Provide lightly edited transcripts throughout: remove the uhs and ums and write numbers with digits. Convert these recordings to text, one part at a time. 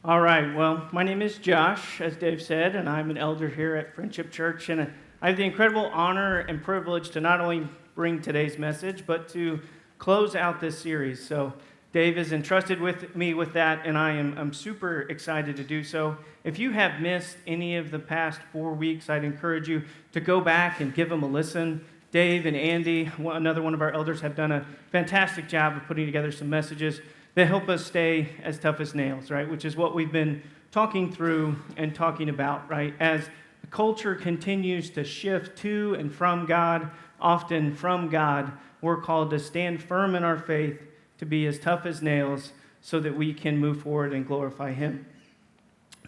All right, well, my name is Josh, as Dave said, and I'm an elder here at Friendship Church. And I have the incredible honor and privilege to not only bring today's message, but to close out this series. So Dave has entrusted me with that, and I'm super excited to do so. If you have missed any of the past 4 weeks, I'd encourage you to go back and give them a listen. Dave and Andy, another one of our elders, have done a fantastic job of putting together some messages that help us stay as tough as nails, right? Which is what we've been talking through and talking about, right? As the culture continues to shift to and from God, often from God, we're called to stand firm in our faith, to be as tough as nails, so that we can move forward and glorify Him.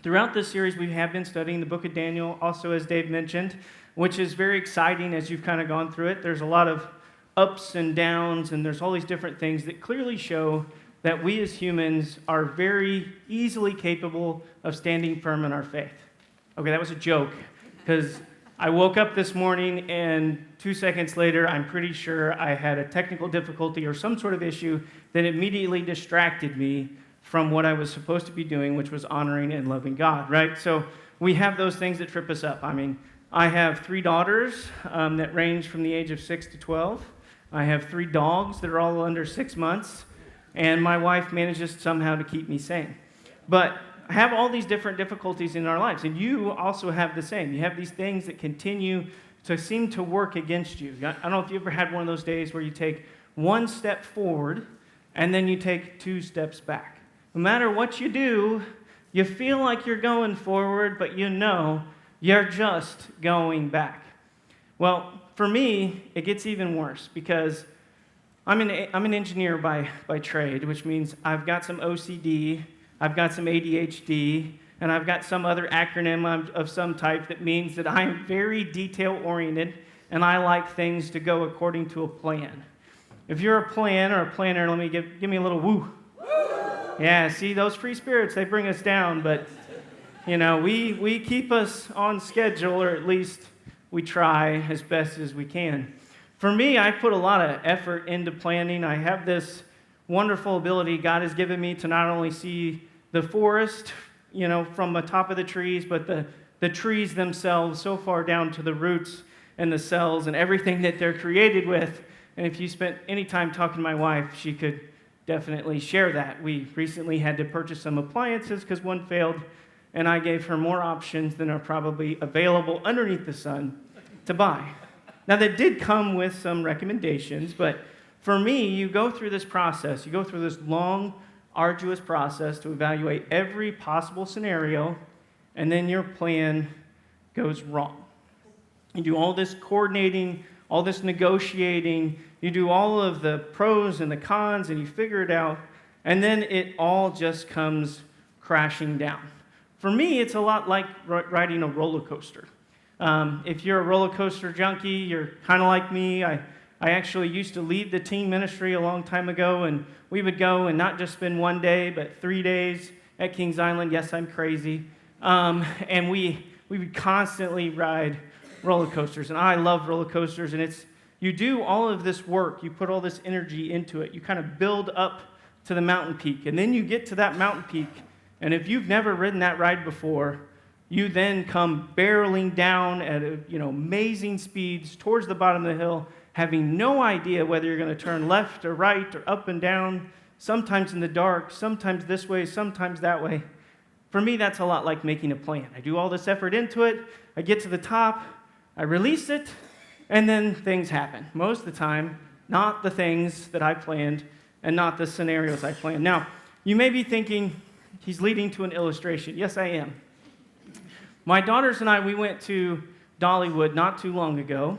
Throughout this series, we have been studying the book of Daniel, also as Dave mentioned, which is very exciting as you've kind of gone through it. There's a lot of ups and downs, and there's all these different things that clearly show that we as humans are very easily capable of standing firm in our faith. Okay, that was a joke, because I woke up this morning and 2 seconds later, I'm pretty sure I had a technical difficulty or some sort of issue that immediately distracted me from what I was supposed to be doing, which was honoring and loving God, right? So we have those things that trip us up. I mean, I have 3 daughters that range from the age of 6 to 12. I have 3 dogs that are all under 6 months. And my wife manages somehow to keep me sane. But I have all these different difficulties in our lives, and you also have the same. You have these things that continue to seem to work against you. I don't know if you ever had one of those days where you take 1 step forward, and then you take 2 steps back. No matter what you do, you feel like you're going forward, but you know you're just going back. Well, for me, it gets even worse, because I'm an engineer by trade, which means I've got some OCD, I've got some ADHD, and I've got some other acronym of some type that means that I'm very detail-oriented, and I like things to go according to a plan. If you're a planner, let me give me a little woo. Yeah, see, those free spirits, they bring us down, but, you know, we keep us on schedule, or at least we try as best as we can. For me, I put a lot of effort into planning. I have this wonderful ability God has given me to not only see the forest, you know, from the top of the trees, but the trees themselves so far down to the roots and the cells and everything that they're created with. And if you spent any time talking to my wife, she could definitely share that. We recently had to purchase some appliances because one failed, and I gave her more options than are probably available underneath the sun to buy. Now, that did come with some recommendations, but for me, you go through this process. You go through this long, arduous process to evaluate every possible scenario, and then your plan goes wrong. You do all this coordinating, all this negotiating, you do all of the pros and the cons, and you figure it out, and then it all just comes crashing down. For me, it's a lot like riding a roller coaster. If you're a roller coaster junkie, you're kind of like me. I actually used to lead the teen ministry a long time ago, and we would go and not just spend 1 day, but 3 days at Kings Island. Yes, I'm crazy. And we would constantly ride roller coasters, and I love roller coasters, and you do all of this work, you put all this energy into it, you kind of build up to the mountain peak, and then you get to that mountain peak, and if you've never ridden that ride before, you then come barreling down at amazing speeds towards the bottom of the hill, having no idea whether you're going to turn left or right or up and down, sometimes in the dark, sometimes this way, sometimes that way. For me, that's a lot like making a plan. I do all this effort into it, I get to the top, I release it, and then things happen. Most of the time, not the things that I planned and not the scenarios I planned. Now, you may be thinking, he's leading to an illustration. Yes, I am. My daughters and I, we went to Dollywood not too long ago,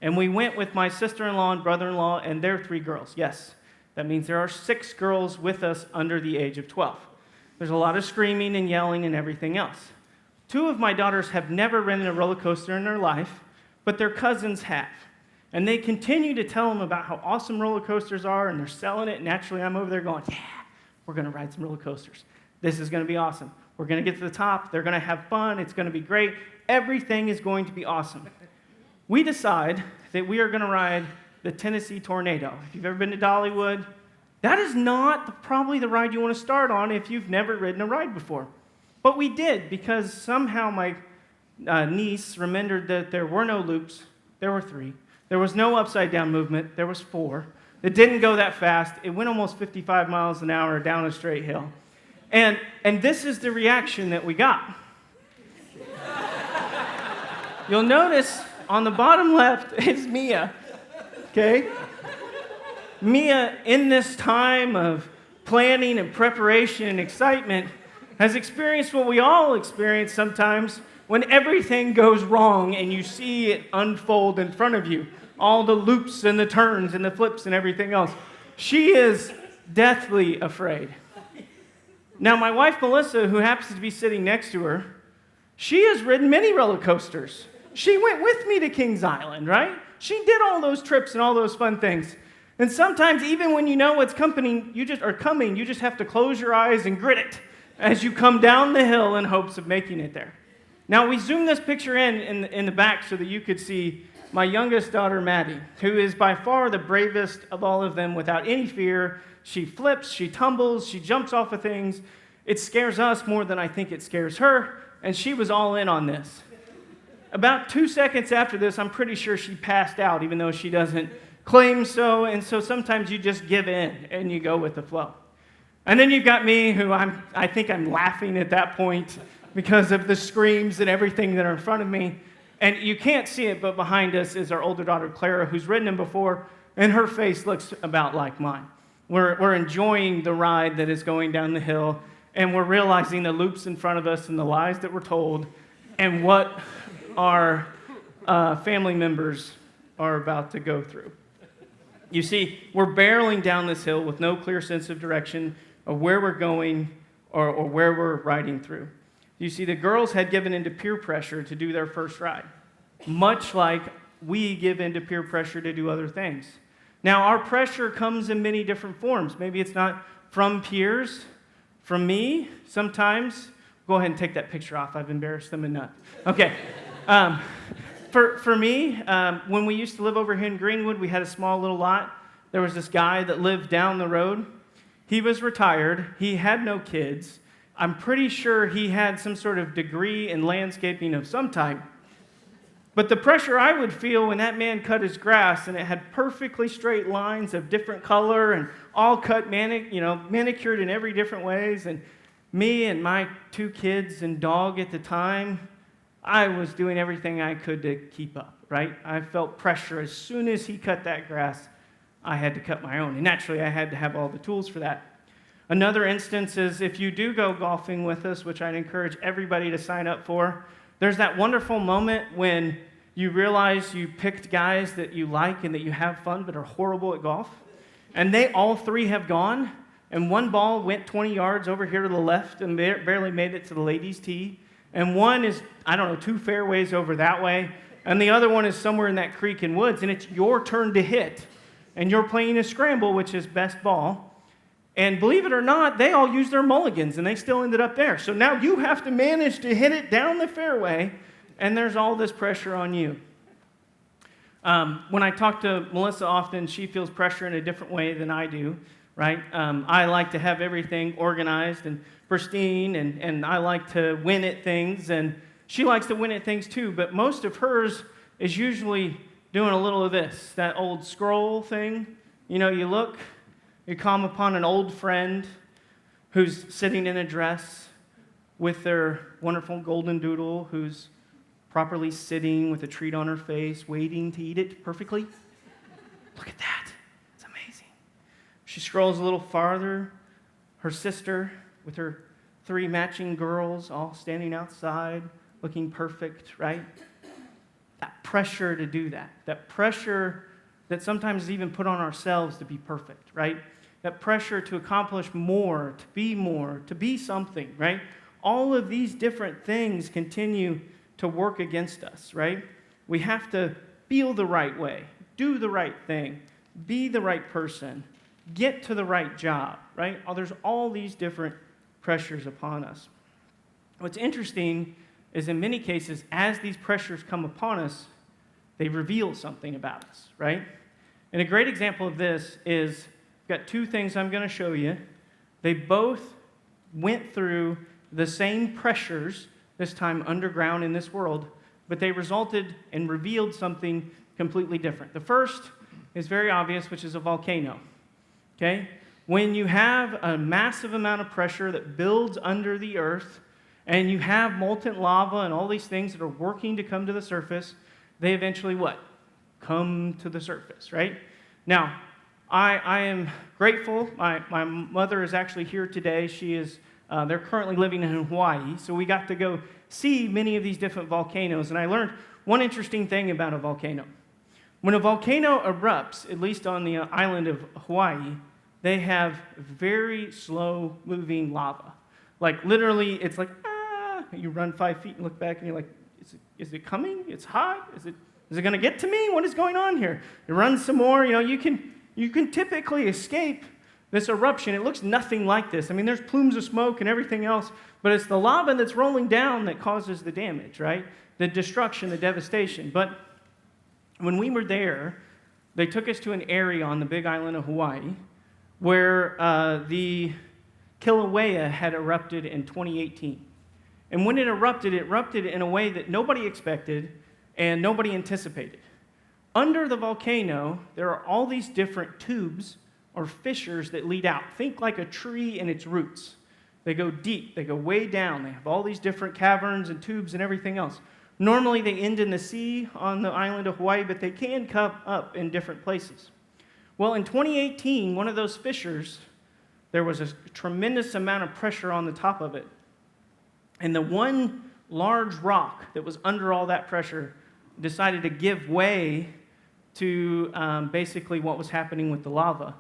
and we went with my sister-in-law and brother-in-law and their 3 girls. Yes, that means there are 6 girls with us under the age of 12. There's a lot of screaming and yelling and everything else. 2 of my daughters have never ridden a roller coaster in their life, but their cousins have. And they continue to tell them about how awesome roller coasters are, and they're selling it. Naturally, I'm over there going, yeah, we're going to ride some roller coasters. This is going to be awesome. We're going to get to the top. They're going to have fun. It's going to be great. Everything is going to be awesome. We decide that we are going to ride the Tennessee Tornado. If you've ever been to Dollywood, That is not probably the ride you want to start on if you've never ridden a ride before. But we did, because somehow my niece remembered that there were no loops. There were 3. There was no upside-down movement. There was 4. It didn't go that fast. It went almost 55 miles an hour down a straight hill. And this is the reaction that we got. You'll notice on the bottom left is Mia, okay? Mia, in this time of planning and preparation and excitement, has experienced what we all experience sometimes when everything goes wrong and you see it unfold in front of you, all the loops and the turns and the flips and everything else. She is deathly afraid. Now, my wife, Melissa, who happens to be sitting next to her, she has ridden many roller coasters. She went with me to Kings Island, right? She did all those trips and all those fun things. And sometimes, even when you know what's coming, you just have to close your eyes and grit it as you come down the hill in hopes of making it there. Now, we zoomed this picture in the back so that you could see my youngest daughter, Maddie, who is by far the bravest of all of them without any fear. She flips, she tumbles, she jumps off of things. It scares us more than I think it scares her, and she was all in on this. About 2 seconds after this, I'm pretty sure she passed out, even though she doesn't claim so, and so sometimes you just give in and you go with the flow. And then you've got me, who I think I'm laughing at that point because of the screams and everything that are in front of me. And you can't see it, but behind us is our older daughter, Clara, who's ridden him before, and her face looks about like mine. We're enjoying the ride that is going down the hill, and we're realizing the loops in front of us and the lies that we're told and what our family members are about to go through. You see, we're barreling down this hill with no clear sense of direction of where we're going or where we're riding through. You see, the girls had given into peer pressure to do their first ride, much like we give into peer pressure to do other things. Now, our pressure comes in many different forms. Maybe it's not from peers, from me sometimes. Go ahead and take that picture off. I've embarrassed them enough. Okay. For me, when we used to live over here in Greenwood, we had a small little lot. There was this guy that lived down the road. He was retired. He had no kids. I'm pretty sure he had some sort of degree in landscaping of some type. But the pressure I would feel when that man cut his grass and it had perfectly straight lines of different color and all cut, manicured in every different ways, and me and my 2 kids and dog at the time, I was doing everything I could to keep up, right? I felt pressure. As soon as he cut that grass, I had to cut my own. And naturally, I had to have all the tools for that. Another instance is if you do go golfing with us, which I'd encourage everybody to sign up for, there's that wonderful moment when you realize you picked guys that you like and that you have fun but are horrible at golf. And they all 3 have gone, and one ball went 20 yards over here to the left and barely made it to the ladies' tee. And one is, 2 fairways over that way, and the other one is somewhere in that creek and woods, and it's your turn to hit. And you're playing a scramble, which is best ball. And believe it or not, they all used their mulligans, and they still ended up there. So now you have to manage to hit it down the fairway, and there's all this pressure on you. When I talk to Melissa often, she feels pressure in a different way than I do, right? I like to have everything organized and pristine, and I like to win at things, and she likes to win at things too, but most of hers is usually doing a little of this, that old scroll thing. You look, you come upon an old friend who's sitting in a dress with their wonderful golden doodle who's properly sitting with a treat on her face, waiting to eat it perfectly. Look at that. It's amazing. She scrolls a little farther. Her sister with her 3 matching girls all standing outside, looking perfect, right? That pressure to do that. That pressure that sometimes is even put on ourselves to be perfect, right? That pressure to accomplish more, to be something, right? All of these different things continue to work against us, right? We have to feel the right way, do the right thing, be the right person, get to the right job, right? There's all these different pressures upon us. What's interesting is in many cases, as these pressures come upon us, they reveal something about us, right? And a great example of this is got two things I'm going to show you. They both went through the same pressures, this time underground in this world, but they resulted and revealed something completely different. The first is very obvious, which is a volcano. Okay? When you have a massive amount of pressure that builds under the earth, and you have molten lava and all these things that are working to come to the surface, they eventually what? Come to the surface, right? Now, I am grateful. My mother is actually here today. They're currently living in Hawaii, so we got to go see many of these different volcanoes, and I learned one interesting thing about a volcano. When a volcano erupts, at least on the island of Hawaii, they have very slow-moving lava. Like, literally, it's like, you run 5 feet and look back, and you're like, is it coming? It's hot? Is it going to get to me? What is going on here? You run some more. You can typically escape this eruption. It looks nothing like this. I mean, there's plumes of smoke and everything else, but it's the lava that's rolling down that causes the damage, right? The destruction, the devastation. But when we were there, they took us to an area on the big island of Hawaii where the Kilauea had erupted in 2018. And when it erupted in a way that nobody expected and nobody anticipated. Under the volcano, there are all these different tubes or fissures that lead out. Think like a tree and its roots. They go deep, they go way down. They have all these different caverns and tubes and everything else. Normally they end in the sea on the island of Hawaii, but they can come up in different places. Well, in 2018, one of those fissures, there was a tremendous amount of pressure on the top of it. And the one large rock that was under all that pressure decided to give way to basically what was happening with the lava.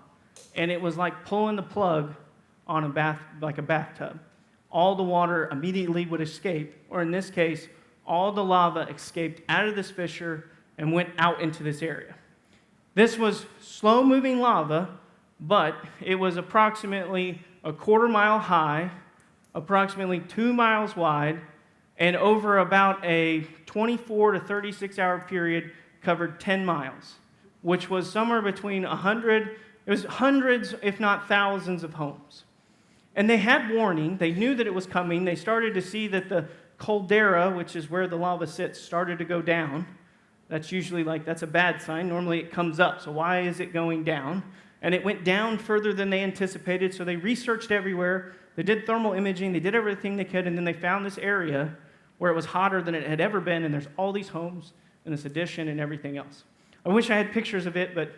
And it was like pulling the plug on a bathtub. All the water immediately would escape, or in this case, all the lava escaped out of this fissure and went out into this area. This was slow-moving lava, but it was approximately a quarter mile high, approximately 2 miles wide, and over about a 24 to 36 hour period covered 10 miles, which was somewhere between it was hundreds, if not thousands of homes. And they had warning. They knew that it was coming. They started to see that the caldera, which is where the lava sits, started to go down. That's usually that's a bad sign. Normally it comes up. So why is it going down? And it went down further than they anticipated. So they researched everywhere. They did thermal imaging. They did everything they could. And then they found this area where it was hotter than it had ever been. And there's all these homes and this addition and everything else. I wish I had pictures of it, but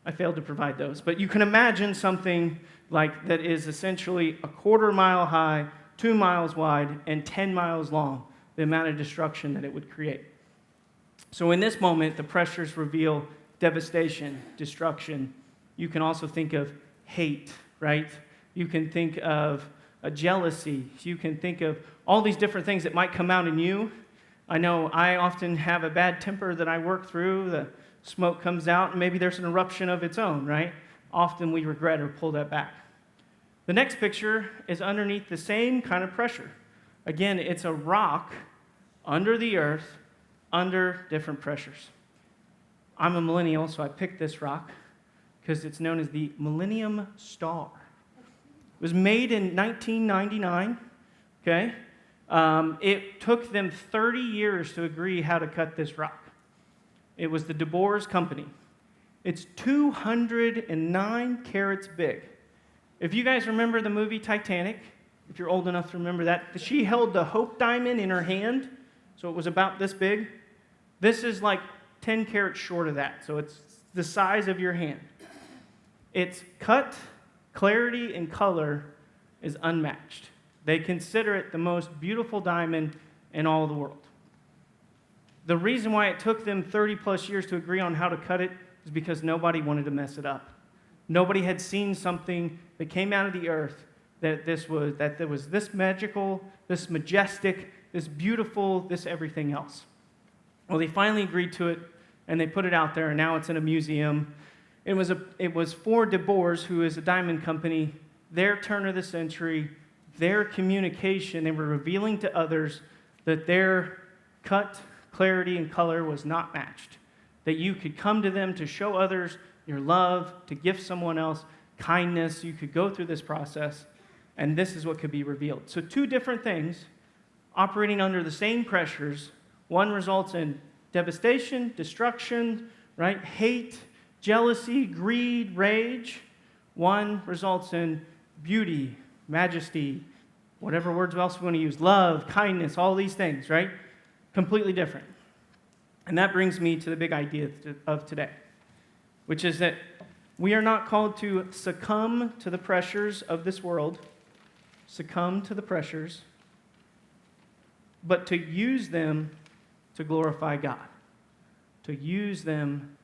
I failed to provide those. But you can imagine something like that is essentially a quarter mile high, 2 miles wide, and 10 miles long, the amount of destruction that it would create. So in this moment, the pressures reveal devastation, destruction. You can also think of hate, right? You can think of a jealousy. You can think of all these different things that might come out in you. I know I often have a bad temper that I work through. The smoke comes out, and maybe there's an eruption of its own, right? Often we regret or pull that back. The next picture is underneath the same kind of pressure. Again, it's a rock under the earth, under different pressures. I'm a millennial, so I picked this rock because it's known as the Millennium Star. It was made in 1999, okay? It took them 30 years to agree how to cut this rock. It was the De Boer's company. It's 209 carats big. If you guys remember the movie Titanic, if you're old enough to remember that, she held the Hope Diamond in her hand, so it was about this big. This is like 10 carats short of that, so it's the size of your hand. Its cut, clarity, and color is unmatched. They consider it the most beautiful diamond in all the world. The reason why it took them 30 plus years to agree on how to cut it is because nobody wanted to mess it up. Nobody had seen something that came out of the earth that there was this magical, this majestic, this beautiful, this everything else. Well, they finally agreed to it, and they put it out there, and now it's in a museum. It was for De Boer's, who is a diamond company, their turn of the century, their communication. They were revealing to others that their cut, clarity, and color was not matched. That you could come to them to show others your love, to gift someone else, kindness. You could go through this process, and this is what could be revealed. So two different things operating under the same pressures. One results in devastation, destruction, right? Hate, jealousy, greed, rage. One results in beauty, majesty, whatever words else we want to use, love, kindness, all these things, right? Completely different. And that brings me to the big idea of today, which is that we are not called to succumb to the pressures of this world, succumb to the pressures, but to use them to glorify God. To use them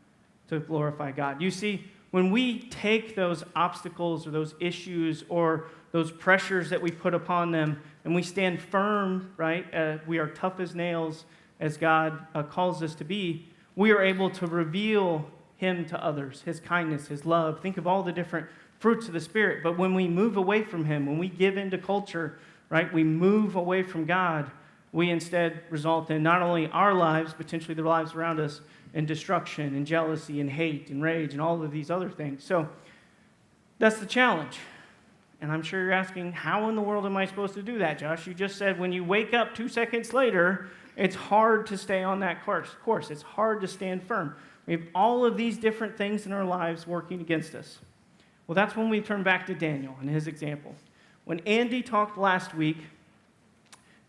to glorify God. You see, when we take those obstacles or those issues or those pressures that we put upon them and we stand firm, right? We are tough as nails as God calls us to be. We are able to reveal Him to others, His kindness, His love. Think of all the different fruits of the Spirit. But when we move away from Him, when we give into culture, right? We move away from God. We instead result in not only our lives, potentially the lives around us, in destruction and jealousy and hate and rage and all of these other things. So that's the challenge. And I'm sure you're asking, how in the world am I supposed to do that, Josh? You just said when you wake up 2 seconds later, it's hard to stay on that course. It's hard to stand firm. We have all of these different things in our lives working against us. Well, that's when we turn back to Daniel and his example. When Andy talked last week,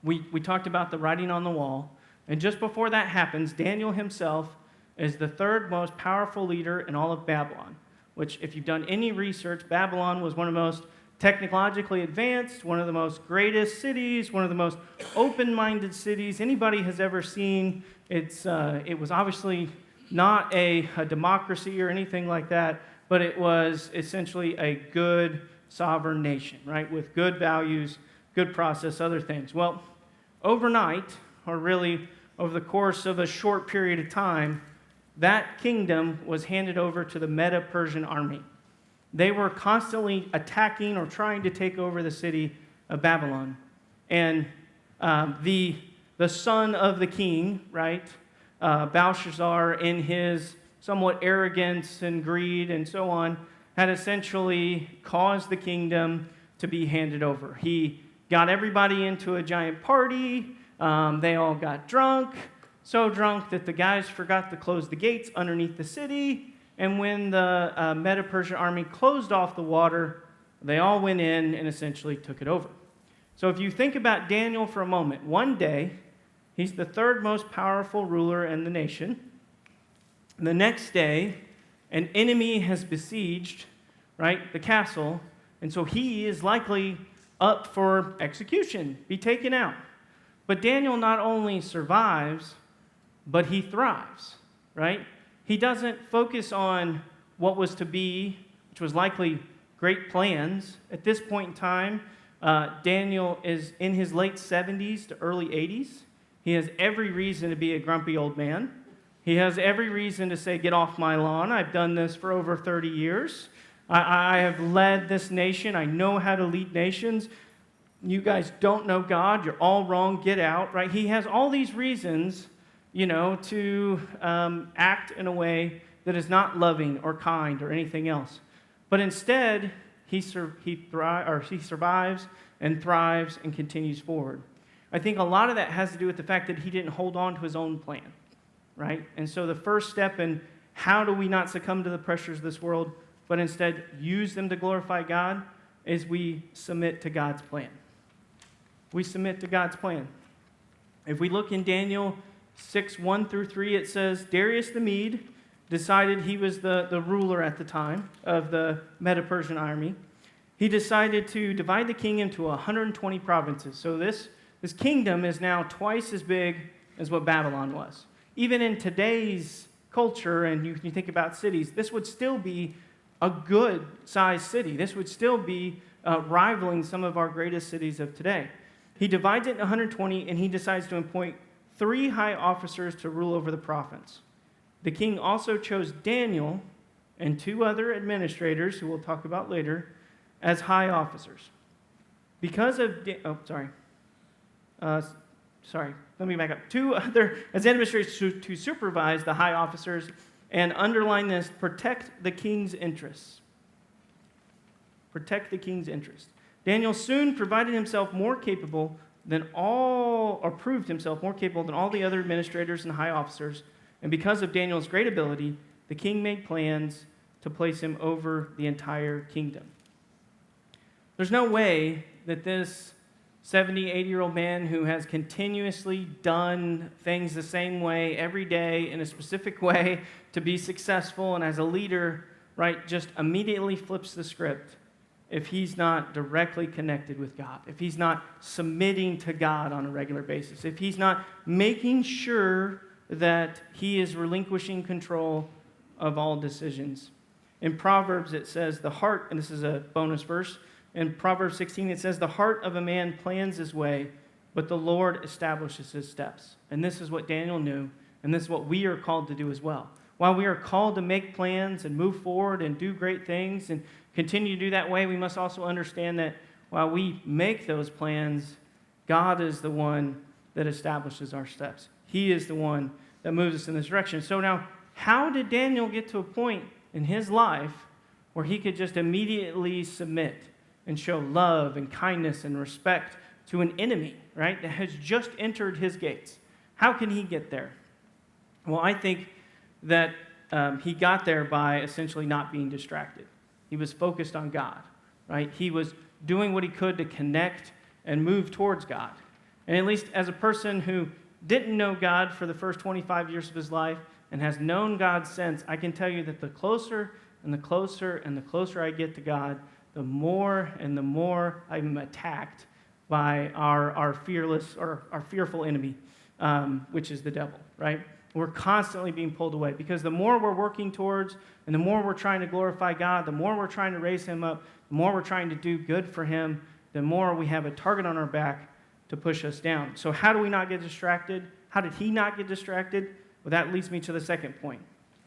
we talked about the writing on the wall. And just before that happens, Daniel himself is the third most powerful leader in all of Babylon, which if you've done any research, Babylon was one of the most technologically advanced, one of the most greatest cities, one of the most open-minded cities anybody has ever seen. It was obviously not a democracy or anything like that, but it was essentially a good sovereign nation, right, with good values, good process, other things. Well, overnight, or really over the course of a short period of time, that kingdom was handed over to the Medo-Persian army. They were constantly attacking or trying to take over the city of Babylon. And the son of the king, right, Belshazzar, in his somewhat arrogance and greed and so on, had essentially caused the kingdom to be handed over. He got everybody into a giant party. They all got drunk, so drunk that the guys forgot to close the gates underneath the city. And when the Medo-Persian army closed off the water, they all went in and essentially took it over. So if you think about Daniel for a moment, one day, he's the third most powerful ruler in the nation. The next day, an enemy has besieged, right, the castle, and so he is likely up for execution, be taken out. But Daniel not only survives, but he thrives, right? He doesn't focus on what was to be, which was likely great plans. At this point in time, Daniel is in his late 70s to early 80s. He has every reason to be a grumpy old man. He has every reason to say, get off my lawn. I've done this for over 30 years. I have led this nation. I know how to lead nations. You guys don't know God. You're all wrong. Get out, right? He has all these reasons, to act in a way that is not loving or kind or anything else. But instead, he survives and thrives and continues forward. I think a lot of that has to do with the fact that he didn't hold on to his own plan, right? And so the first step in how do we not succumb to the pressures of this world, but instead use them to glorify God, is we submit to God's plan. We submit to God's plan. If we look in Daniel 6:1-3, it says, Darius the Mede decided, he was the ruler at the time of the Medo-Persian army. He decided to divide the kingdom into 120 provinces. So this kingdom is now twice as big as what Babylon was. Even in today's culture, and you think about cities, this would still be a good-sized city. This would still be rivaling some of our greatest cities of today. He divides it into 120, and he decides to appoint 3 high officers to rule over the province. The king also chose Daniel and 2 other administrators, who we'll talk about later, as high officers. Because of... let me back up. 2 other as administrators to supervise the high officers, and underline this, protect the king's interests. protect the king's interest. Daniel soon provided himself more capable than all, or proved himself more capable than all the other administrators and high officers. And because of Daniel's great ability, the king made plans to place him over the entire kingdom. There's no way that this 70, 80-year-old man who has continuously done things the same way every day in a specific way to be successful and as a leader, right, just immediately flips the script if he's not directly connected with God, if he's not submitting to God on a regular basis, if he's not making sure that he is relinquishing control of all decisions. In Proverbs, it says the heart, and this is a bonus verse, in Proverbs 16, it says, the heart of a man plans his way, but the Lord establishes his steps. And this is what Daniel knew, and this is what we are called to do as well. While we are called to make plans and move forward and do great things and continue to do that way, we must also understand that while we make those plans, God is the one that establishes our steps. He is the one that moves us in this direction. So now, how did Daniel get to a point in his life where he could just immediately submit and show love and kindness and respect to an enemy, right, that has just entered his gates? How can he get there? Well, I think that he got there by essentially not being distracted. He was focused on God, right? He was doing what he could to connect and move towards God. And at least as a person who didn't know God for the first 25 years of his life and has known God since, I can tell you that the closer and the closer and the closer I get to God, the more and the more I'm attacked by our fearless or our fearful enemy, which is the devil, right? We're constantly being pulled away because the more we're working towards and the more we're trying to glorify God, the more we're trying to raise him up, the more we're trying to do good for him, the more we have a target on our back to push us down. So how do we not get distracted? How did he not get distracted? Well, that leads me to the second point,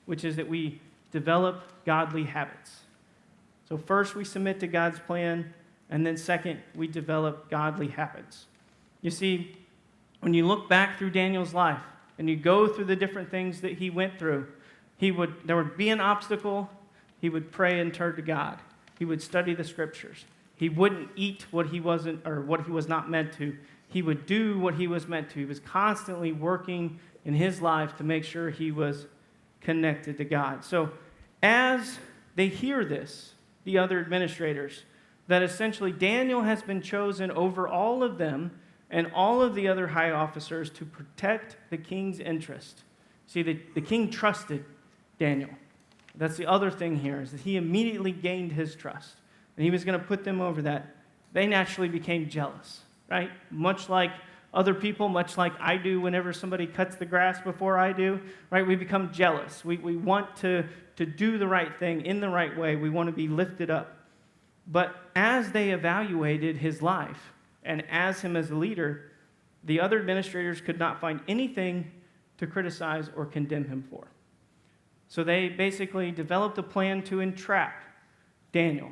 which is that we develop godly habits. So first, we submit to God's plan, and then second, we develop godly habits. You see, when you look back through Daniel's life and you go through the different things that he went through, there would be an obstacle, he would pray and turn to God. He would study the scriptures. He wouldn't eat what he wasn't or what he was not meant to. He would do what he was meant to. He was constantly working in his life to make sure he was connected to God. So as they hear this, the other administrators, that essentially Daniel has been chosen over all of them and all of the other high officers to protect the king's interest. See, the king trusted Daniel. That's the other thing here, is that he immediately gained his trust. And he was going to put them over that. They naturally became jealous, right? Much like other people, much like I do whenever somebody cuts the grass before I do, right? We become jealous. We want to do the right thing in the right way. We want to be lifted up. But as they evaluated his life and as him as a leader, the other administrators could not find anything to criticize or condemn him for. So they basically developed a plan to entrap Daniel.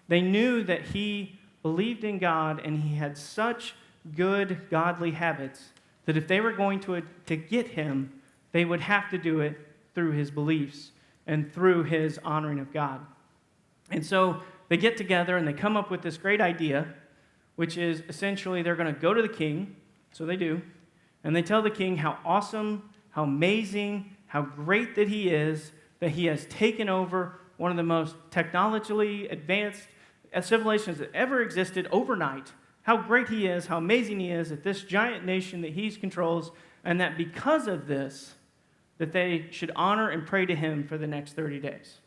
They knew that he believed in God and he had such good godly habits that if they were going to get him, they would have to do it through his beliefs and through his honoring of God. And so they get together and they come up with this great idea, which is essentially they're going to go to the king, so they do, and they tell the king how awesome, how amazing, how great that he is, that he has taken over one of the most technologically advanced civilizations that ever existed overnight, how great he is, how amazing he is at this giant nation that he controls, and that because of this, that they should honor and pray to him for the next 30 days.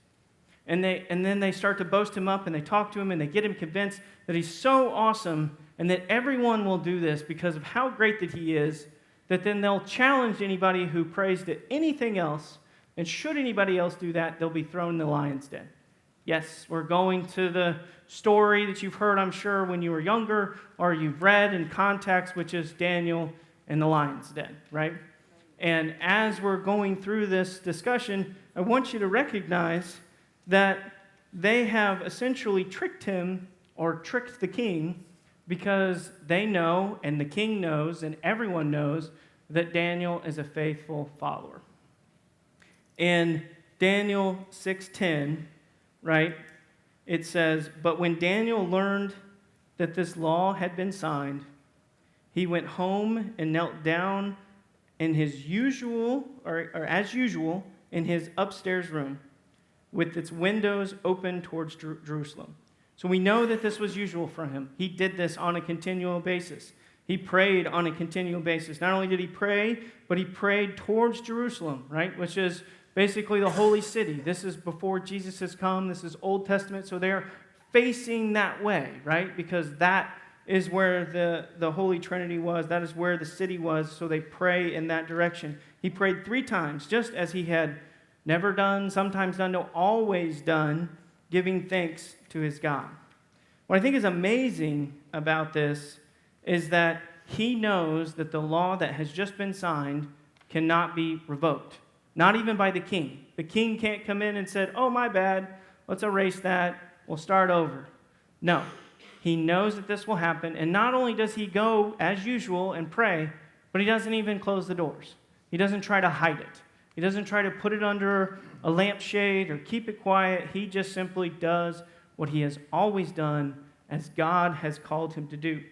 And then they start to boast him up, and they talk to him, and they get him convinced that he's so awesome, and that everyone will do this because of how great that he is, that then they'll challenge anybody who prays to anything else, and should anybody else do that, they'll be thrown in the lion's den. Yes, we're going to the story that you've heard, I'm sure, when you were younger, or you've read in context, which is Daniel and the lion's den, right? And as we're going through this discussion, I want you to recognize that they have essentially tricked him, or tricked the king, because they know, and the king knows, and everyone knows, that Daniel is a faithful follower. In Daniel 6:10, right, it says, "But when Daniel learned that this law had been signed, he went home and knelt down in his usual, or as usual, in his upstairs room, with its windows open towards Jerusalem." So we know that this was usual for him. He did this on a continual basis. He prayed on a continual basis. Not only did he pray, but he prayed towards Jerusalem, right? Which is basically the holy city. This is before Jesus has come. This is Old Testament. So they're facing that way, right? Because that is where the Holy Trinity was. That is where the city was. So they pray in that direction. He prayed 3 times, just as he had never done, sometimes done, no, always done, giving thanks to his God. What I think is amazing about this is that he knows that the law that has just been signed cannot be revoked, not even by the king. The king can't come in and say, "Oh, my bad, let's erase that, we'll start over." No, he knows that this will happen, and not only does he go as usual and pray, but he doesn't even close the doors. He doesn't try to hide it. He doesn't try to put it under a lampshade or keep it quiet. He just simply does what he has always done as God has called him to do.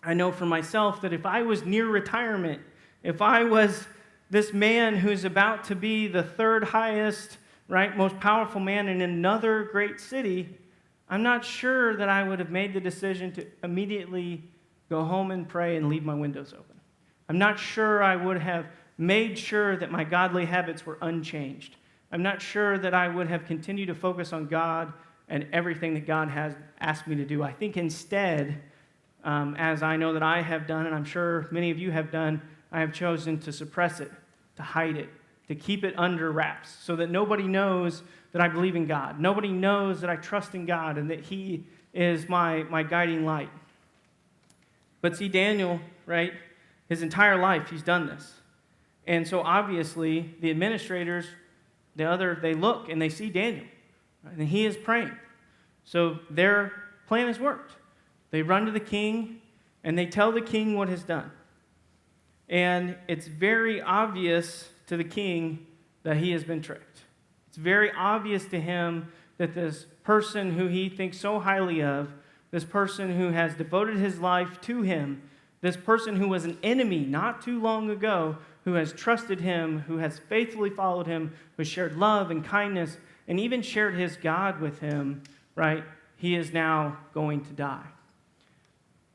I know for myself that if I was near retirement, if I was this man who's about to be the 3rd highest, right, most powerful man in another great city, I'm not sure that I would have made the decision to immediately go home and pray and leave my windows open. I'm not sure I would have made sure that my godly habits were unchanged. I'm not sure that I would have continued to focus on God and everything that God has asked me to do. I think instead, as I know that I have done, and I'm sure many of you have done, I have chosen to suppress it, to hide it, to keep it under wraps so that nobody knows that I believe in God. Nobody knows that I trust in God and that He is my guiding light. But see, Daniel, right, his entire life, he's done this. And so obviously, the administrators, they look and they see Daniel, right, and he is praying. So their plan has worked. They run to the king and they tell the king what is done. And it's very obvious to the king that he has been tricked. It's very obvious to him that this person who he thinks so highly of, this person who has devoted his life to him, this person who was an enemy not too long ago, who has trusted him, who has faithfully followed him, who has shared love and kindness, and even shared his God with him, right? He is now going to die.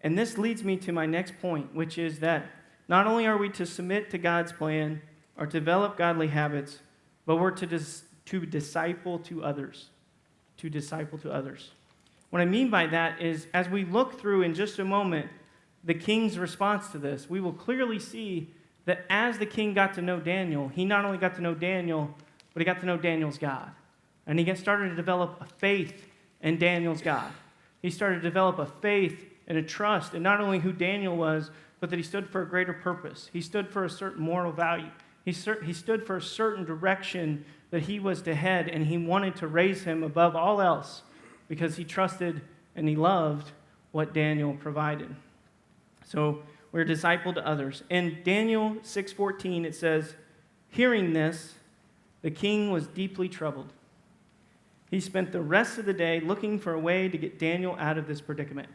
And this leads me to my next point, which is that not only are we to submit to God's plan or to develop godly habits, but we're to disciple to others. To disciple to others. What I mean by that is, as we look through in just a moment the king's response to this, we will clearly see that as the king got to know Daniel, he not only got to know Daniel, but he got to know Daniel's God. And he started to develop a faith in Daniel's God. He started to develop a faith and a trust in not only who Daniel was, but that he stood for a greater purpose. He stood for a certain moral value. He stood for a certain direction that he was to head, and he wanted to raise him above all else because he trusted and he loved what Daniel provided. So we're a disciple to others. In Daniel 6:14, it says, "Hearing this, the king was deeply troubled. He spent the rest of the day looking for a way to get Daniel out of this predicament.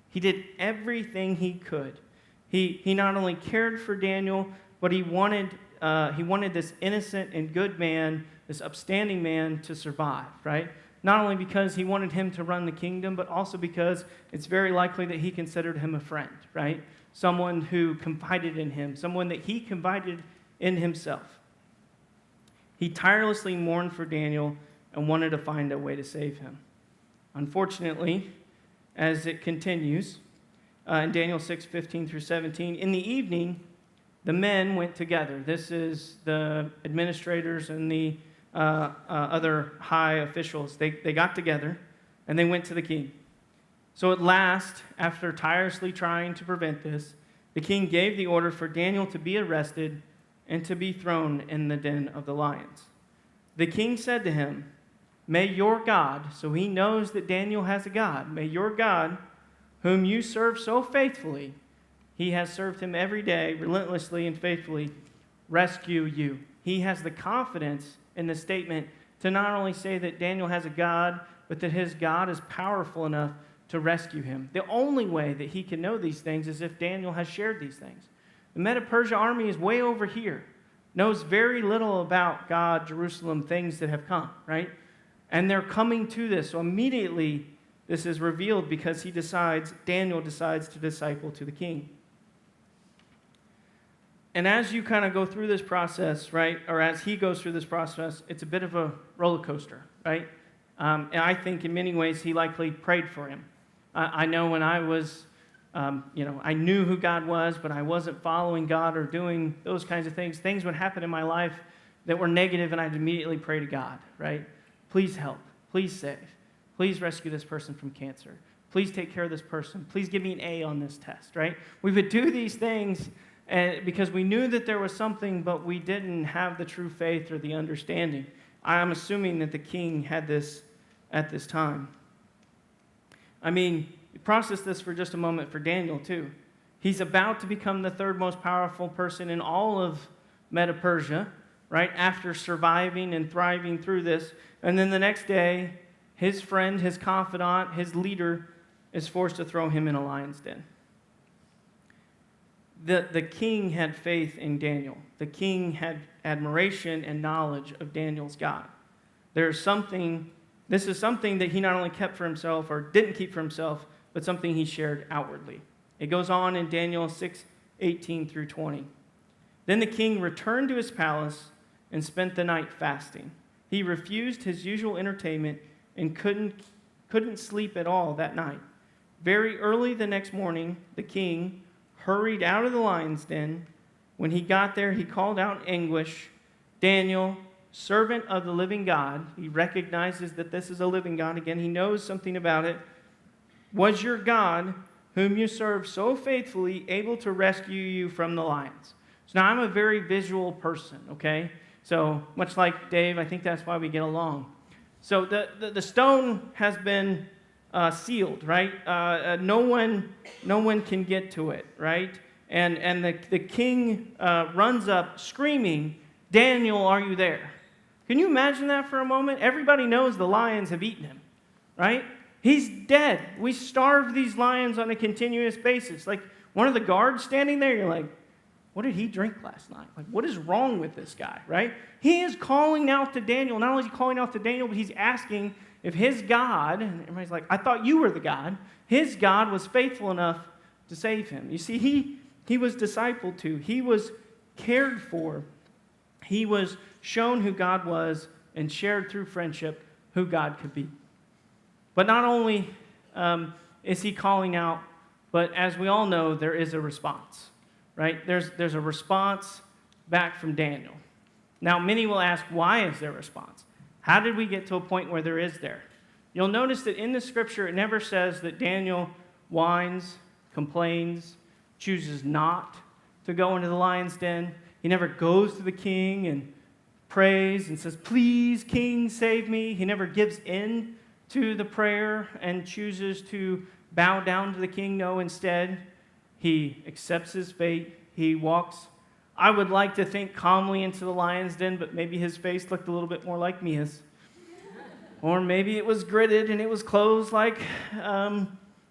He did everything he could. He not only cared for Daniel, but he wanted this innocent and good man, this upstanding man, to survive, right? Not only because he wanted him to run the kingdom, but also because it's very likely that he considered him a friend, right? Someone who confided in him, someone that he confided in himself. He tirelessly mourned for Daniel and wanted to find a way to save him. Unfortunately, as it continues, in Daniel 6:15 through 17, in the evening, the men went together. This is the administrators and the other high officials. They got together and they went to the king. So at last, after tirelessly trying to prevent this, the king gave the order for Daniel to be arrested and to be thrown in the den of the lions. The king said to him, "May your God," so he knows that Daniel has a God, "may your God, whom you serve so faithfully," he has served him every day, relentlessly and faithfully, "rescue you." He has the confidence in the statement to not only say that Daniel has a God but that his God is powerful enough to rescue him. The only way that he can know these things is if Daniel has shared these things. The Medo-Persia army is way over here, knows very little about God, Jerusalem, things that have come, right? And they're coming to this. So immediately this is revealed because Daniel decides to disciple to the king. And as you kind of go through this process, right, or as he goes through this process, it's a bit of a roller coaster, right? And I think in many ways he likely prayed for him. I know when I was, I knew who God was, but I wasn't following God or doing those kinds of things. Things would happen in my life that were negative, and I'd immediately pray to God, right? Please help. Please save. Please rescue this person from cancer. Please take care of this person. Please give me an A on this test, right? We would do these things because we knew that there was something, but we didn't have the true faith or the understanding. I'm assuming that the king had this at this time. I mean, process this for just a moment for Daniel, too. He's about to become the third most powerful person in all of Medo-Persia, right, after surviving and thriving through this. And then the next day, his friend, his confidant, his leader is forced to throw him in a lion's den. The king had faith in Daniel. The king had admiration and knowledge of Daniel's God. This is something that he not only kept for himself or didn't keep for himself, but something he shared outwardly. It goes on in Daniel 6:18 through 20. Then the king returned to his palace and spent the night fasting. He refused his usual entertainment and couldn't sleep at all that night. Very early the next morning, the king hurried out of the lion's den. When he got there, he called out in anguish, "Daniel, servant of the living God," he recognizes that this is a living God. Again, he knows something about it. "Was your God, whom you serve so faithfully, able to rescue you from the lions?" So now I'm a very visual person, okay? So much like Dave, I think that's why we get along. So the stone has been sealed, right? No one can get to it, right? And the king runs up screaming, "Daniel, are you there?" Can you imagine that for a moment? Everybody knows the lions have eaten him, right? He's dead. We starve these lions on a continuous basis. Like one of the guards standing there, you're like, what did he drink last night? Like, what is wrong with this guy, right? He is calling out to Daniel. Not only is he calling out to Daniel, but he's asking if his God, and everybody's like, I thought you were the God. His God was faithful enough to save him. You see, he was discipled to. He was cared for. He was shown who God was and shared through friendship who God could be. But not only is he calling out, but as we all know, there is a response, right? There's a response back from Daniel. Now, many will ask, why is there a response? How did we get to a point where there is there? You'll notice that in the scripture, it never says that Daniel whines, complains, chooses not to go into the lion's den. He never goes to the king and prays and says, "Please, king, save me." He never gives in to the prayer and chooses to bow down to the king. No, instead, he accepts his fate. He walks, I would like to think, calmly into the lion's den, but maybe his face looked a little bit more like Mia's. Or maybe it was gritted and it was closed like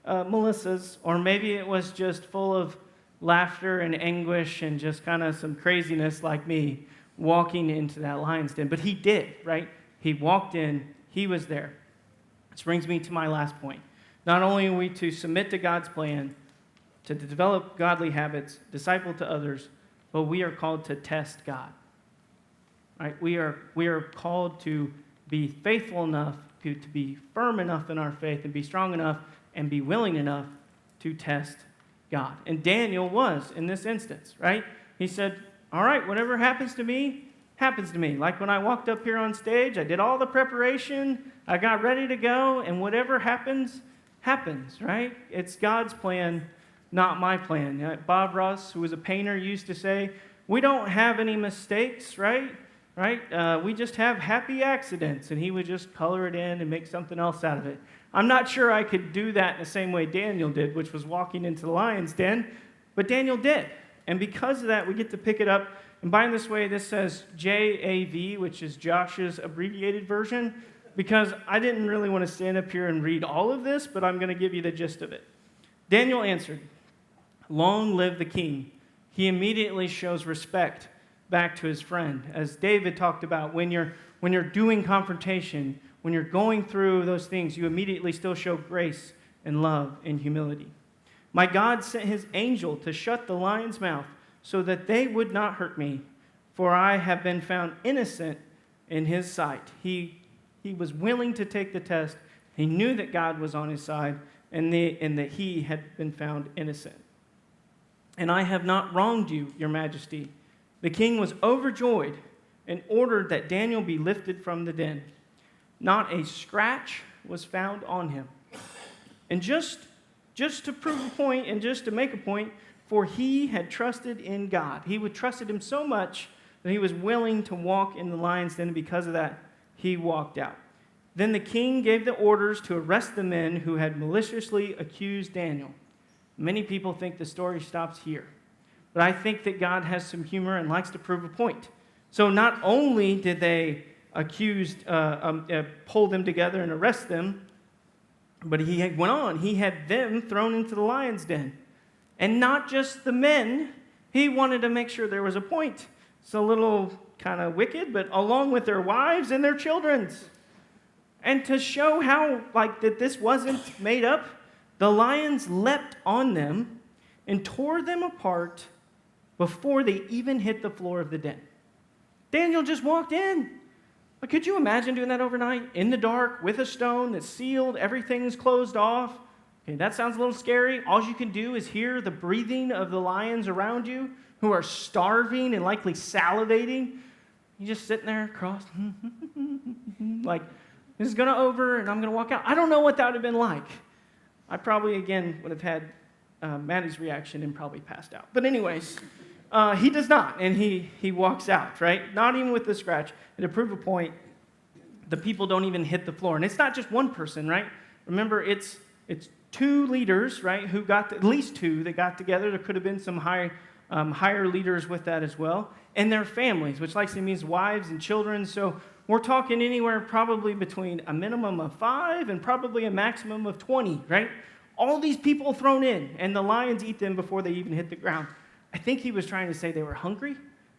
Melissa's. Or maybe it was just full of laughter and anguish and just kind of some craziness like me walking into that lion's den. But he did, right? He walked in. He was there. This brings me to my last point. Not only are we to submit to God's plan, to develop godly habits, disciple to others, but we are called to test God. Right? We are called to be faithful enough, to be firm enough in our faith, and be strong enough, and be willing enough to test God. And Daniel was in this instance, right? He said, all right, whatever happens to me, happens to me. Like when I walked up here on stage, I did all the preparation, I got ready to go, and whatever happens, happens, right? It's God's plan, not my plan. Bob Ross, who was a painter, used to say, we don't have any mistakes, right? We just have happy accidents, and he would just color it in and make something else out of it. I'm not sure I could do that in the same way Daniel did, which was walking into the lion's den, but Daniel did. And because of that, we get to pick it up. And by this way, this says JAV, which is Josh's abbreviated version. because I didn't really want to stand up here and read all of this, but I'm going to give you the gist of it. Daniel answered, "Long live the king." He immediately shows respect back to his friend. As David talked about, when you're doing confrontation, when you're going through those things, you immediately still show grace and love and humility. "My God sent his angel to shut the lion's mouth so that they would not hurt me, for I have been found innocent in his sight." He was willing to take the test. He knew that God was on his side and that he had been found innocent. "And I have not wronged you, your majesty." The king was overjoyed and ordered that Daniel be lifted from the den. Not a scratch was found on him. And just to prove a point and just to make a point, for he had trusted in God. He would trusted him so much that he was willing to walk in the lion's den, and because of that, he walked out. Then the king gave the orders to arrest the men who had maliciously accused Daniel. Many people think the story stops here, but I think that God has some humor and likes to prove a point. So not only did they pull them together and arrest them, but he went on. He had them thrown into the lion's den. And not just the men. He wanted to make sure there was a point. It's a little kind of wicked, but along with their wives and their children's. And to show how, that this wasn't made up, the lions leapt on them and tore them apart before they even hit the floor of the den. Daniel just walked in. But could you imagine doing that overnight? In the dark, with a stone that's sealed, everything's closed off. Okay, that sounds a little scary. All you can do is hear the breathing of the lions around you who are starving and likely salivating. You're just sitting there crossed, like, this is going to over and I'm going to walk out. I don't know what that would have been like. I probably, again, would have had Maddie's reaction and probably passed out. But anyways, he does not, and he walks out, right? Not even with the scratch. And to prove a point, the people don't even hit the floor. And it's not just one person, right? Remember, it's two leaders, right, who got at least two that got together. There could have been some higher leaders with that as well. And their families, which likely means wives and children. So we're talking anywhere probably between a minimum of 5 and probably a maximum of 20, right? All these people thrown in, and the lions eat them before they even hit the ground. I think he was trying to say they were hungry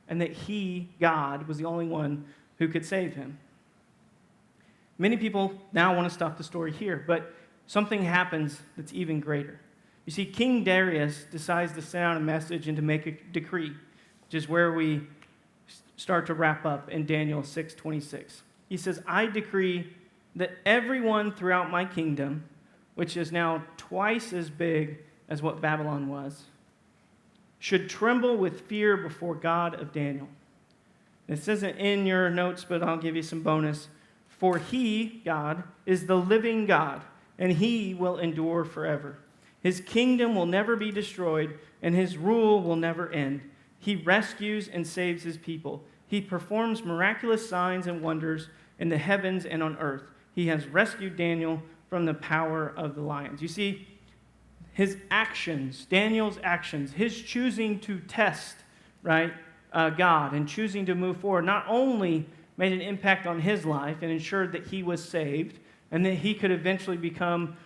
and that he, God, was the only one who could save him. Many people now want to stop the story here, but something happens that's even greater. You see, King Darius decides to send out a message and to make a decree, which is where we start to wrap up in Daniel 6:26. He says, "I decree that everyone throughout my kingdom, which is now twice as big as what Babylon was, should tremble with fear before God of Daniel." This isn't in your notes, but I'll give you some bonus. "For he, God, is the living God, and he will endure forever. His kingdom will never be destroyed, and his rule will never end. He rescues and saves his people. He performs miraculous signs and wonders in the heavens and on earth. He has rescued Daniel from the power of the lions." You see, his actions, Daniel's actions, his choosing to test, right, God and choosing to move forward, not only made an impact on his life and ensured that he was saved and that he could eventually become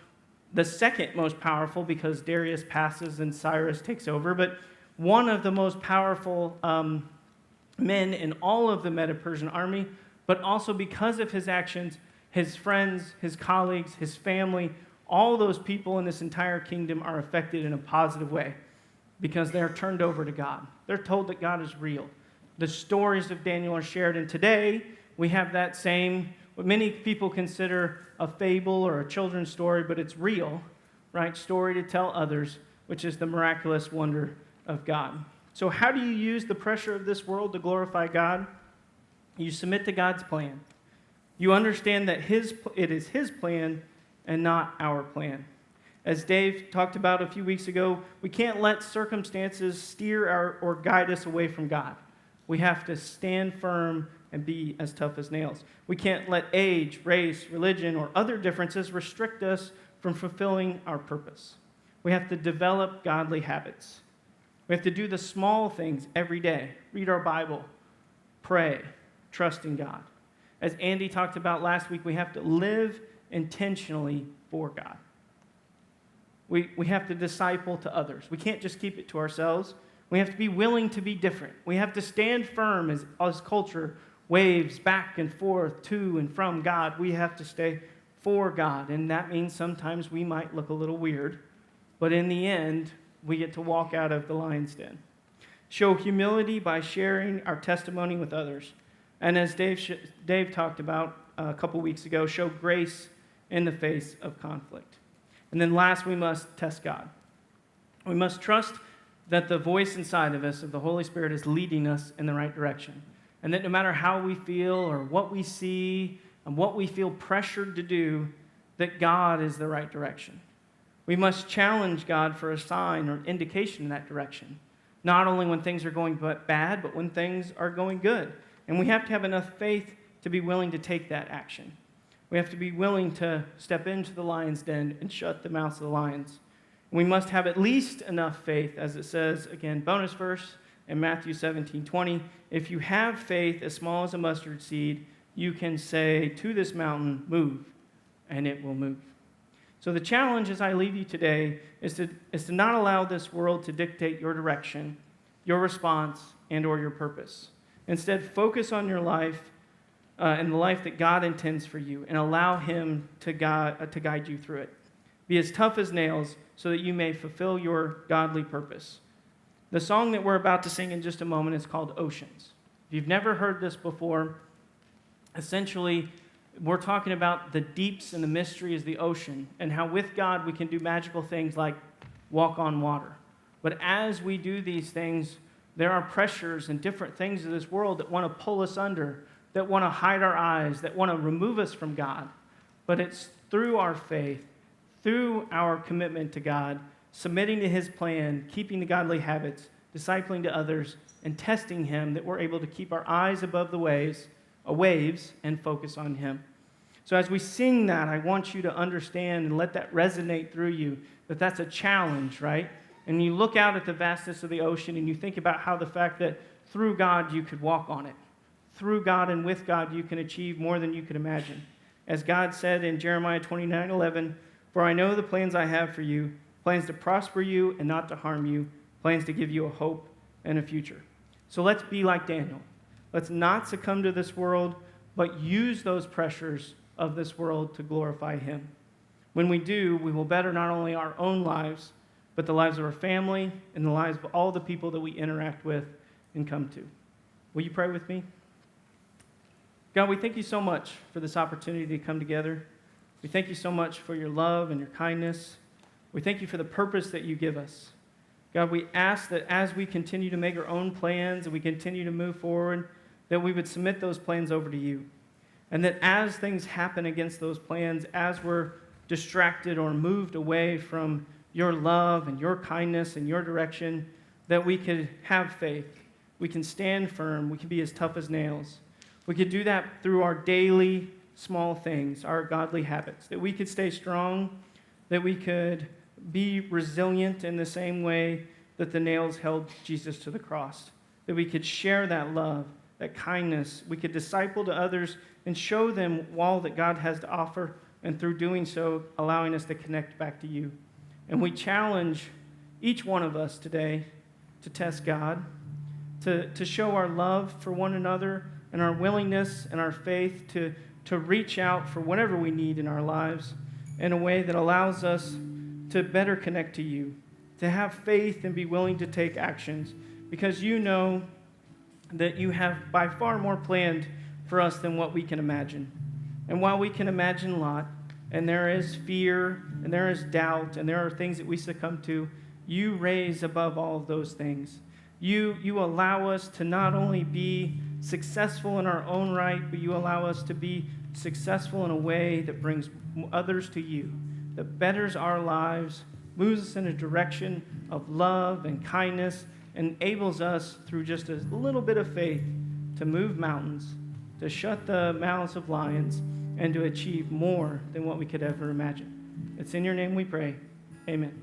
the second most powerful because Darius passes and Cyrus takes over, but one of the most powerful men in all of the Medo-Persian army, but also because of his actions, his friends, his colleagues, his family, all those people in this entire kingdom are affected in a positive way because they're turned over to God. They're told that God is real. The stories of Daniel are shared, and today we have that same, what many people consider a fable or a children's story, but it's real, right? Story to tell others, which is the miraculous wonder of God. So how do you use the pressure of this world to glorify God? You submit to God's plan. You understand that it is his plan and not our plan. As Dave talked about a few weeks ago, we can't let circumstances steer or guide us away from God. We have to stand firm and be as tough as nails. We can't let age, race, religion, or other differences restrict us from fulfilling our purpose. We have to develop godly habits. We have to do the small things every day. Read our Bible, pray, trust in God. As Andy talked about last week, we have to live intentionally for God. We have to disciple to others. We can't just keep it to ourselves. We have to be willing to be different. We have to stand firm as culture waves back and forth to and from God. We have to stay for God, and that means sometimes we might look a little weird, but in the end, we get to walk out of the lion's den. Show humility by sharing our testimony with others. And as Dave talked about a couple weeks ago, show grace in the face of conflict. And then last, we must test God. We must trust that the voice inside of us, of the Holy Spirit, is leading us in the right direction. And that no matter how we feel or what we see and what we feel pressured to do, that God is the right direction. We must challenge God for a sign or indication in that direction. Not only when things are going bad, but when things are going good. And we have to have enough faith to be willing to take that action. We have to be willing to step into the lion's den and shut the mouths of the lions. We must have at least enough faith, as it says, again, bonus verse in Matthew 17:20. If you have faith as small as a mustard seed, you can say to this mountain, move, and it will move. So the challenge as I leave you today is to not allow this world to dictate your direction, your response, and or your purpose. Instead, focus on your life and the life that God intends for you, and allow Him to guide you through it. Be as tough as nails so that you may fulfill your godly purpose. The song that we're about to sing in just a moment is called Oceans. If you've never heard this before, essentially, we're talking about the deeps and the mystery is the ocean, and how with God we can do magical things like walk on water. But as we do these things, there are pressures and different things of this world that want to pull us under, that want to hide our eyes, that want to remove us from God. But it's through our faith, through our commitment to God, submitting to His plan, keeping the godly habits, discipling to others, and testing Him that we're able to keep our eyes above the waves and focus on Him. So as we sing that, I want you to understand and let that resonate through you, that that's a challenge, right? And you look out at the vastness of the ocean and you think about how the fact that through God you could walk on it. Through God and with God you can achieve more than you could imagine. As God said in Jeremiah 29:11, "For I know the plans I have for you, plans to prosper you and not to harm you, plans to give you a hope and a future." So let's be like Daniel. Let's not succumb to this world, but use those pressures of this world to glorify Him. When we do, we will better not only our own lives, but the lives of our family and the lives of all the people that we interact with and come to. Will you pray with me? God, we thank you so much for this opportunity to come together. We thank you so much for your love and your kindness. We thank you for the purpose that you give us. God, we ask that as we continue to make our own plans and we continue to move forward, that we would submit those plans over to you. And that as things happen against those plans, as we're distracted or moved away from your love and your kindness and your direction, that we could have faith. We can stand firm. We can be as tough as nails. We could do that through our daily small things, our godly habits, that we could stay strong, that we could be resilient in the same way that the nails held Jesus to the cross, that we could share that love, that kindness, we could disciple to others and show them all that God has to offer, and through doing so, allowing us to connect back to you. And we challenge each one of us today to test God, to show our love for one another and our willingness and our faith to reach out for whatever we need in our lives in a way that allows us to better connect to you, to have faith and be willing to take actions, because you know that you have by far more planned for us than what we can imagine. And while we can imagine a lot, and there is fear, and there is doubt, and there are things that we succumb to, you raise above all of those things. You allow us to not only be successful in our own right, but you allow us to be successful in a way that brings others to you, that betters our lives, moves us in a direction of love and kindness, enables us through just a little bit of faith to move mountains, to shut the mouths of lions, and to achieve more than what we could ever imagine. It's in your name we pray. Amen.